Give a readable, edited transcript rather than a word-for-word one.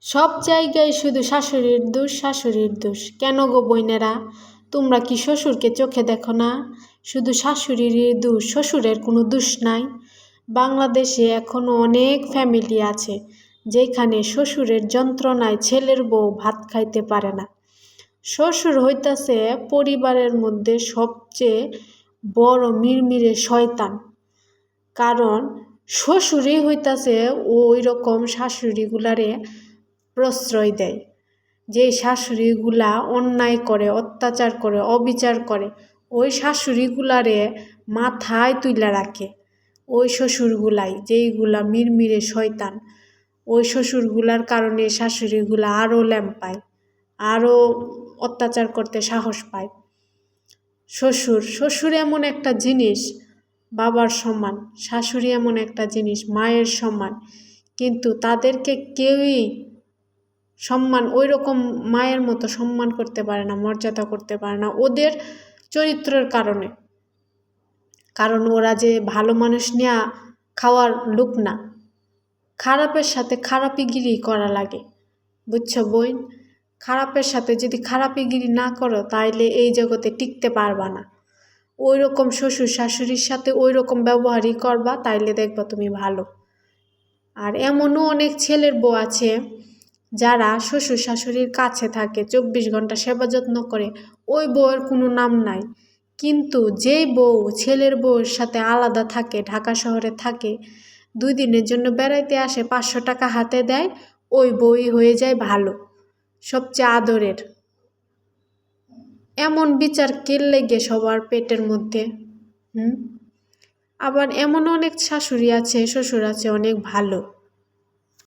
সব জায়গায় শুধু শাশুড়ির দোষ, শাশুড়ির দোষ। কেন গো বইনেরা, তোমরা কি শ্বশুরকে চোখে দেখো না? শুধু শাশুড়িরই দোষ, শ্বশুরের কোনো দোষ নাই। বাংলাদেশে এখনো অনেক ফ্যামিলি আছে যেখানে শ্বশুরের যন্ত্রণায় ছেলের বউ ভাত খাইতে পারে না। শ্বশুর হইতাছে পরিবারের মধ্যে সবচেয়ে বড় মিরমিরে শয়তান। কারণ শ্বশুরই হইতাছে ওই রকম শাশুড়িগুলারে প্রশ্রয় দেয়, যে শাশুড়িগুলা অন্যায় করে, অত্যাচার করে, অবিচার করে, ওই শাশুড়িগুলারে মাথায় তুইলা রাখে। ওই শ্বশুরগুলাই যেইগুলা মিরমিরে শয়তান, ওই শ্বশুরগুলার কারণে শাশুড়িগুলা আরও ল্যাম্পায়, আরও অত্যাচার করতে সাহস পায়। শ্বশুর এমন একটা জিনিস বাবার সমান, শাশুড়ি এমন একটা জিনিস মায়ের সমান, কিন্তু তাদেরকে কেউই সম্মান ওই রকম মায়ের মতো সম্মান করতে পারে না, মর্যাদা করতে পারে না ওদের চরিত্রের কারণে। কারণ ওরা যে ভালো মানুষ নেয়া খাওয়ার লোক না, খারাপের সাথে খারাপিগিরি করা লাগে, বুঝছো বোন? খারাপের সাথে যদি খারাপিগিরি না করো তাইলে এই জগতে টিকতে পারবা না। ওই রকম শ্বশুর শাশুড়ির সাথে ওই রকম ব্যবহারই করবা, তাইলে দেখবা তুমি ভালো। আর এমনও অনেক ছেলের বউ আছে যারা শ্বশুর শাশুড়ির কাছে থাকে, 24 ঘন্টা সেবা যত্ন করে, ওই বউয়ের কোনো নাম নাই। কিন্তু যেই বউ ছেলের বউয়ের সাথে আলাদা থাকে, ঢাকা শহরে থাকে, 2 দিনের জন্য বেড়াইতে আসে, 500 টাকা হাতে দেয়, ওই বউই হয়ে যায় ভালো, সবচেয়ে আদরের। এমন বিচার কে লেগে সবার পেটের মধ্যে? আবার এমন অনেক শাশুড়ি আছে, শ্বশুর আছে অনেক ভালো,